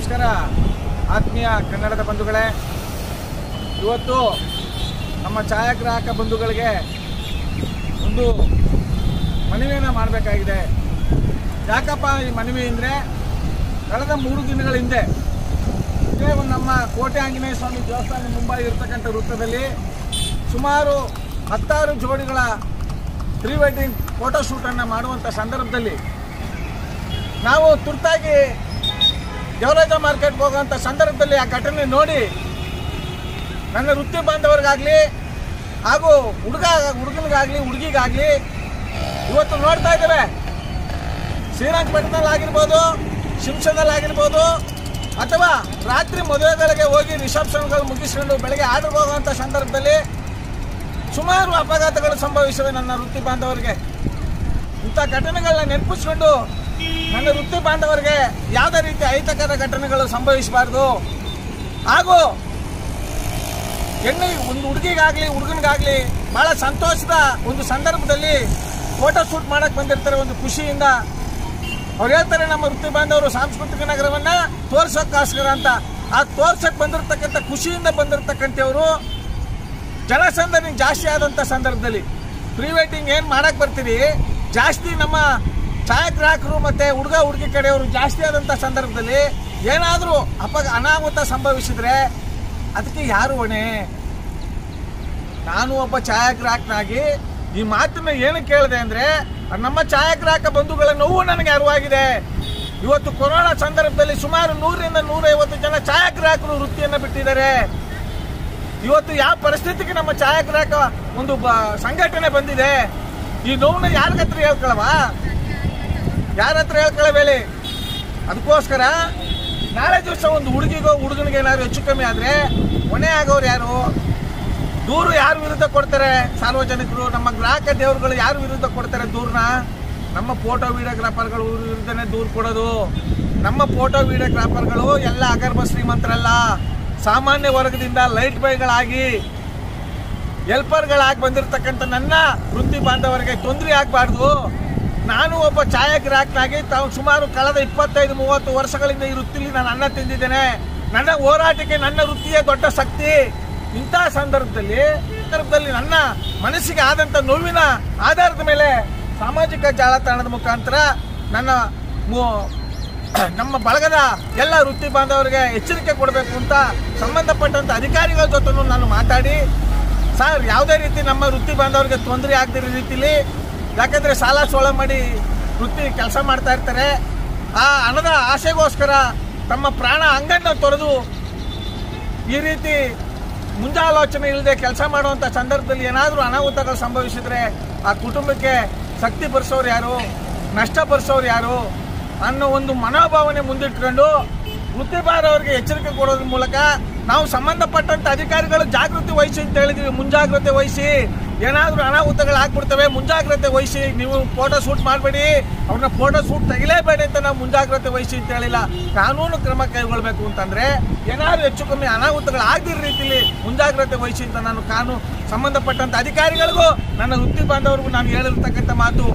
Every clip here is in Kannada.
ನಮಸ್ಕಾರ ಆತ್ಮೀಯ ಕನ್ನಡದ ಬಂಧುಗಳೇ, ಇವತ್ತು ನಮ್ಮ ಛಾಯಾಗ್ರಾಹಕ ಬಂಧುಗಳಿಗೆ ಒಂದು ಮನವಿಯನ್ನು ಮಾಡಬೇಕಾಗಿದೆ. ಯಾಕಪ್ಪ ಈ ಮನವಿ ಅಂದರೆ, ಕಳೆದ 3 ದಿನಗಳ ಹಿಂದೆ ಇದೇ ನಮ್ಮ ಕೋಟೆ ಆಂಜನೇಯ ಸ್ವಾಮಿ ದೇವಸ್ಥಾನ ಮುಂಬೈ ಇರತಕ್ಕಂಥ ವೃತ್ತದಲ್ಲಿ ಸುಮಾರು 16 ಜೋಡಿಗಳ ಪ್ರೀ ವೆಡ್ಡಿಂಗ್ ಫೋಟೋಶೂಟನ್ನು ಮಾಡುವಂಥ ಸಂದರ್ಭದಲ್ಲಿ ನಾವು ತುರ್ತಾಗಿ ದೇವರಾಜ ಮಾರ್ಕೆಟ್ಗೆ ಹೋಗುವಂಥ ಸಂದರ್ಭದಲ್ಲಿ ಆ ಘಟನೆ ನೋಡಿ ನನ್ನ ವೃತ್ತಿ ಬಾಂಧವರಿಗಾಗಲಿ ಹಾಗೂ ಹುಡುಗನಿಗಾಗಲಿ ಹುಡುಗಿಗಾಗಲಿ ಇವತ್ತು ನೋಡ್ತಾ ಇದ್ದೇವೆ. ಶ್ರೀರಂಗಪಟ್ಟಣದಲ್ಲಾಗಿರ್ಬೋದು, ಶಿಂಸದಲ್ಲಾಗಿರ್ಬೋದು, ಅಥವಾ ರಾತ್ರಿ ಮದುವೆಗಳಿಗೆ ಹೋಗಿ ರಿಸೆಪ್ಷನ್ಗಳು ಮುಗಿಸ್ಕೊಂಡು ಬೆಳಗ್ಗೆ ಆರ್ಡರ್ ಹೋಗುವಂಥ ಸಂದರ್ಭದಲ್ಲಿ ಸುಮಾರು ಅಪಘಾತಗಳು ಸಂಭವಿಸಿವೆ ನನ್ನ ವೃತ್ತಿ ಬಾಂಧವರಿಗೆ. ಇಂಥ ಘಟನೆಗಳನ್ನ ನೆನಪಿಸ್ಕೊಂಡು ನನ್ನ ವೃತ್ತಿ ಬಾಂಧವರಿಗೆ ಯಾವುದೇ ರೀತಿ ಅಹಿತಕರ ಘಟನೆಗಳು ಸಂಭವಿಸಬಾರ್ದು. ಹಾಗೂ ಒಂದು ಹುಡುಗಿಗಾಗಲಿ ಹುಡುಗನಿಗಾಗಲಿ ಭಾಳ ಸಂತೋಷದ ಒಂದು ಸಂದರ್ಭದಲ್ಲಿ ಫೋಟೋ ಶೂಟ್ ಮಾಡಕ್ಕೆ ಬಂದಿರ್ತಾರೆ ಒಂದು ಖುಷಿಯಿಂದ. ಅವ್ರು ಹೇಳ್ತಾರೆ, ನಮ್ಮ ವೃತ್ತಿ ಬಾಂಧವರು ಸಾಂಸ್ಕೃತಿಕ ನಗರವನ್ನು ತೋರ್ಸೋಕ್ಕೋಸ್ಕರ ಅಂತ. ಆ ತೋರ್ಸಕ್ಕೆ ಬಂದಿರತಕ್ಕಂಥ ಖುಷಿಯಿಂದ ಬಂದಿರತಕ್ಕಂಥವ್ರು ಜನಸಂದಣಿ ಜಾಸ್ತಿ ಆದಂಥ ಸಂದರ್ಭದಲ್ಲಿ ಪ್ರೀ ವೆಡ್ಡಿಂಗ್ ಏನು ಮಾಡಕ್ಕೆ ಬರ್ತೀರಿ, ಜಾಸ್ತಿ ನಮ್ಮ ಛಾಯಾಗ್ರಾಹಕರು ಮತ್ತು ಹುಡುಗಿ ಕಡೆಯವರು ಜಾಸ್ತಿ ಆದಂಥ ಸಂದರ್ಭದಲ್ಲಿ ಏನಾದರೂ ಅನಾಹುತ ಸಂಭವಿಸಿದರೆ ಅದಕ್ಕೆ ಯಾರು ಹೊಣೆ? ನಾನು ಒಬ್ಬ ಛಾಯಾಗ್ರಾಹಕನಾಗಿ ಈ ಮಾತನ್ನ ಏನು ಕೇಳಿದೆ ಅಂದರೆ, ನಮ್ಮ ಛಾಯಾಗ್ರಾಹಕ ಬಂಧುಗಳ ನೋವು ನನಗೆ ಅರಿವಾಗಿದೆ. ಇವತ್ತು ಕೊರೋನಾ ಸಂದರ್ಭದಲ್ಲಿ ಸುಮಾರು 100ರಿಂದ 150 ಜನ ಛಾಯಾಗ್ರಾಹಕರು ವೃತ್ತಿಯನ್ನು ಬಿಟ್ಟಿದ್ದಾರೆ. ಇವತ್ತು ಯಾವ ಪರಿಸ್ಥಿತಿಗೆ ನಮ್ಮ ಛಾಯಾಗ್ರಾಹಕ ಒಂದು ಸಂಘಟನೆ ಬಂದಿದೆ. ಈ ನೋವನ್ನ ಯಾರ ಹತ್ರ ಹೇಳ್ಕೊಳ್ಳಬೇಡಿ. ಅದಕ್ಕೋಸ್ಕರ ನಾಳೆ ದಿವಸ ಒಂದು ಹುಡುಗಿಗೋ ಹುಡುಗನಿಗೆ ಏನಾದ್ರು ಹೆಚ್ಚು ಕಮ್ಮಿ ಆದರೆ ಹೊಣೆ ಆಗೋರು ಯಾರು? ದೂರು ಯಾರು ವಿರುದ್ಧ ಕೊಡ್ತಾರೆ? ಸಾರ್ವಜನಿಕರು, ನಮ್ಮ ಗ್ರಾಹಕ ದೇವರುಗಳು ಯಾರು ವಿರುದ್ಧ ಕೊಡ್ತಾರೆ ದೂರನ್ನ? ನಮ್ಮ ಫೋಟೋ ವಿಡಿಯೋಗ್ರಾಫರ್ಗಳು ವಿರುದ್ಧನೇ ದೂರು ಕೊಡೋದು. ನಮ್ಮ ಫೋಟೋ ವಿಡಿಯೋಗ್ರಾಫರ್ಗಳು ಎಲ್ಲ ಅಗರ್ಭ ಶ್ರೀಮಂತರಲ್ಲ, ಸಾಮಾನ್ಯ ವರ್ಗದಿಂದ ಲೈಟ್ ಬಾಯ್ಗಳಾಗಿ ಹೆಲ್ಪರ್ಗಳಾಗಿ ಬಂದಿರತಕ್ಕಂಥ ನನ್ನ ವೃತ್ತಿ ಬಾಂಧವರಿಗೆ ತೊಂದರೆ ಆಗಬಾರ್ದು. ನಾನು ಒಬ್ಬ ಛಾಯಾಗ್ರಾಹಕನಾಗಿ ಸುಮಾರು ಕಳೆದ 25-30 ವರ್ಷಗಳಿಂದ ಈ ವೃತ್ತಿಲಿ ನಾನು ಅನ್ನ ತಿಂದಿದ್ದೇನೆ. ನನ್ನ ಹೋರಾಟಕ್ಕೆ ನನ್ನ ವೃತ್ತಿಯೇ ದೊಡ್ಡ ಶಕ್ತಿ. ಇಂಥ ಸಂದರ್ಭದಲ್ಲಿ ನನ್ನ ಮನಸ್ಸಿಗೆ ಆದಂಥ ನೋವಿನ ಆಧಾರದ ಮೇಲೆ ಸಾಮಾಜಿಕ ಜಾಲತಾಣದ ಮುಖಾಂತರ ನಮ್ಮ ಬಳಗದ ಎಲ್ಲ ವೃತ್ತಿ ಬಾಂಧವರಿಗೆ ಎಚ್ಚರಿಕೆ ಕೊಡಬೇಕು ಅಂತ ಸಂಬಂಧಪಟ್ಟಂಥ ಅಧಿಕಾರಿಗಳ ಜೊತೆ ನಾನು ಮಾತಾಡಿ, ಸರ್, ಯಾವುದೇ ರೀತಿ ನಮ್ಮ ವೃತ್ತಿ ಬಾಂಧವರಿಗೆ ತೊಂದರೆ ಆಗದಿರೋ ರೀತಿಲಿ, ಯಾಕಂದರೆ ಸಾಲ ಸೋಳ ಮಾಡಿ ವೃತ್ತಿ ಕೆಲಸ ಮಾಡ್ತಾ ಇರ್ತಾರೆ. ಆ ಹಣದ ಆಸೆಗೋಸ್ಕರ ತಮ್ಮ ಪ್ರಾಣ ಅಂಗನ್ನು ತೊರೆದು ಈ ರೀತಿ ಮುಂಜಾಲೋಚನೆ ಇಲ್ಲದೆ ಕೆಲಸ ಮಾಡುವಂಥ ಸಂದರ್ಭದಲ್ಲಿ ಏನಾದರೂ ಅನಾಹುತಗಳು ಸಂಭವಿಸಿದರೆ ಆ ಕುಟುಂಬಕ್ಕೆ ಶಕ್ತಿ ಬರೆಸೋರು ಯಾರು, ನಷ್ಟ ಬರೆಸೋರು ಯಾರು ಅನ್ನೋ ಒಂದು ಮನೋಭಾವನೆ ಮುಂದಿಟ್ಕೊಂಡು ವೃತ್ತಿ ಬಾಂಧವರಿಗೆ ಎಚ್ಚರಿಕೆ ಕೊಡೋದ್ರ ಮೂಲಕ ನಾವು ಸಂಬಂಧಪಟ್ಟಂಥ ಅಧಿಕಾರಿಗಳು ಜಾಗೃತಿ ವಹಿಸಿ ಅಂತ ಹೇಳಿದ್ವಿ. ಮುಂಜಾಗ್ರತೆ ವಹಿಸಿ, ಏನಾದರೂ ಅನಾಹುತಗಳು ಆಗ್ಬಿಡ್ತವೆ, ಮುಂಜಾಗ್ರತೆ ವಹಿಸಿ, ನೀವು ಫೋಟೋ ಶೂಟ್ ಮಾಡಬೇಡಿ, ಅವ್ರನ್ನ ಫೋಟೋ ಶೂಟ್ ತೆಗಿಲೇಬೇಡಿ ಅಂತ ನಾವು ಮುಂಜಾಗ್ರತೆ ವಹಿಸಿ ಅಂತ ಹೇಳಿಲ್ಲ. ಕಾನೂನು ಕ್ರಮ ಕೈಗೊಳ್ಳಬೇಕು ಅಂತಂದರೆ ಏನಾದರೂ ಹೆಚ್ಚು ಕಮ್ಮಿ ಅನಾಹುತಗಳು ಆಗದಿರೋ ರೀತಿಯಲ್ಲಿ ಮುಂಜಾಗ್ರತೆ ವಹಿಸಿ ಅಂತ ನಾನು ಸಂಬಂಧಪಟ್ಟಂಥ ಅಧಿಕಾರಿಗಳಿಗೂ ನನ್ನ ವೃತ್ತಿ ಬಾಂಧವರಿಗೂ ನಾನು ಹೇಳಿರ್ತಕ್ಕಂಥ ಮಾತು.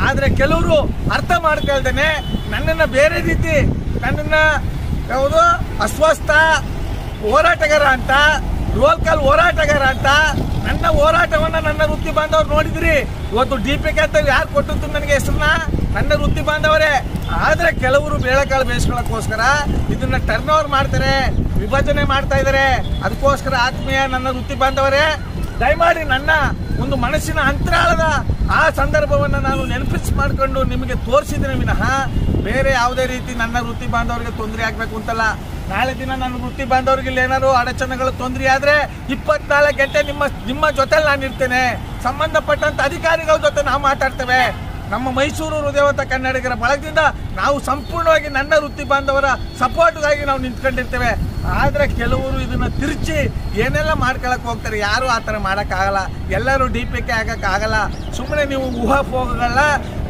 ಆದರೆ ಕೆಲವರು ಅರ್ಥ ಮಾಡ್ಕೊಳ್ದೇನೆ ನನ್ನನ್ನು ಬೇರೆ ರೀತಿ, ನನ್ನನ್ನು ಯಾವುದು ಅಸ್ವಸ್ಥ ಹೋರಾಟಗಾರ ಅಂತ, ರೋಲ್ ಕಾಲ್ ಹೋರಾಟಗಾರ ಅಂತ, ನನ್ನ ಹೋರಾಟವನ್ನು ನನ್ನ ವೃತ್ತಿ ಬಾಂಧವರು ನೋಡಿದ್ರಿ. ಇವತ್ತು DPK ಅಂತ ಯಾರು ಕೊಟ್ಟಿದ್ದು ನನಗೆ ಹೆಸರನ್ನ? ನನ್ನ ವೃತ್ತಿ ಬಾಂಧವರೇ. ಆದರೆ ಕೆಲವರು ಬೇಳೆಕಾಳು ಬೇಯಿಸ್ಕೊಳ್ಳೋಕ್ಕೋಸ್ಕರ ಇದನ್ನ ಟರ್ನ್ ಓವರ್ ಮಾಡ್ತಾರೆ, ವಿಭಜನೆ ಮಾಡ್ತಾ ಇದ್ದಾರೆ. ಅದಕ್ಕೋಸ್ಕರ ಆತ್ಮೀಯ ನನ್ನ ವೃತ್ತಿ ಬಾಂಧವರೇ, ದಯಮಾಡಿ ನನ್ನ ಒಂದು ಮನಸ್ಸಿನ ಅಂತರಾಳದ ಆ ಸಂದರ್ಭವನ್ನು ನಾನು ನೆನಪಿಸಿ ಮಾಡಿಕೊಂಡು ನಿಮಗೆ ತೋರಿಸಿದ್ದೀನಿ ವಿನಃ ಬೇರೆ ಯಾವುದೇ ರೀತಿ ನನ್ನ ವೃತ್ತಿ ಬಾಂಧವರಿಗೆ ತೊಂದರೆ ಆಗಬೇಕು ಅಂತಲ್ಲ. ನಾಳೆ ದಿನ ನನ್ನ ವೃತ್ತಿ ಬಾಂಧವರಿಗೆ ಏನಾದ್ರು ಅಡಚಣೆಗಳು ತೊಂದರೆ ಆದರೆ 24 ಗಂಟೆ ನಿಮ್ಮ ಜೊತೆಲಿ ನಾನು ಇರ್ತೇನೆ. ಸಂಬಂಧಪಟ್ಟಂಥ ಅಧಿಕಾರಿಗಳ ಜೊತೆ ನಾವು ಮಾತಾಡ್ತೇವೆ. ನಮ್ಮ ಮೈಸೂರು ಹೃದಯವಂತ ಕನ್ನಡಿಗರ ಬಳಗದಿಂದ ನಾವು ಸಂಪೂರ್ಣವಾಗಿ ನನ್ನ ವೃತ್ತಿ ಬಾಂಧವರ ಸಪೋರ್ಟ್ಗಾಗಿ ನಾವು ನಿಂತ್ಕೊಂಡಿರ್ತೇವೆ. ಆದರೆ ಕೆಲವರು ಇದನ್ನು ತಿರುಚಿ ಏನೆಲ್ಲ ಮಾಡ್ಕೊಳಕ್ಕೆ ಹೋಗ್ತಾರೆ. ಯಾರೂ ಆ ಥರ ಮಾಡೋಕ್ಕಾಗಲ್ಲ. ಎಲ್ಲರೂ DPK ಆಗೋಕ್ಕಾಗಲ್ಲ. ಸುಮ್ಮನೆ ನೀವು ಊಹಾಪೋಹಗಳನ್ನ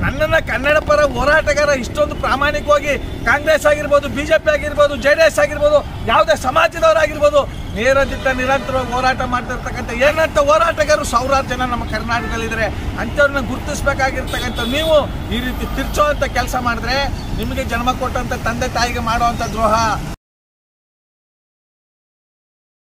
ನನ್ನನ್ನು ಕನ್ನಡ ಪರ ಹೋರಾಟಗಾರ ಇಷ್ಟೊಂದು ಪ್ರಾಮಾಣಿಕವಾಗಿ ಕಾಂಗ್ರೆಸ್ ಆಗಿರ್ಬೋದು, BJP ಆಗಿರ್ಬೋದು, JDS ಆಗಿರ್ಬೋದು, ಯಾವುದೇ ಸಮಾಜದವರಾಗಿರ್ಬೋದು ನೇರದಿಟ್ಟ ನಿರಂತರವಾಗಿ ಹೋರಾಟ ಮಾಡ್ತಿರ್ತಕ್ಕಂಥ ಏನಂತ ಹೋರಾಟಗಾರರು ಸಾವಿರಾರು ಜನ ನಮ್ಮ ಕರ್ನಾಟಕದಲ್ಲಿದ್ದಾರೆ. ಅಂಥವ್ರನ್ನ ಗುರುತಿಸ್ಬೇಕಾಗಿರ್ತಕ್ಕಂಥ ನೀವು ಈ ರೀತಿ ತಿರ್ಚೋ ಅಂತ ಕೆಲಸ ಮಾಡಿದ್ರೆ ನಿಮಗೆ ಜನ್ಮ ಕೊಟ್ಟಂಥ ತಂದೆ ತಾಯಿಗೆ ಮಾಡುವಂಥ ದ್ರೋಹ.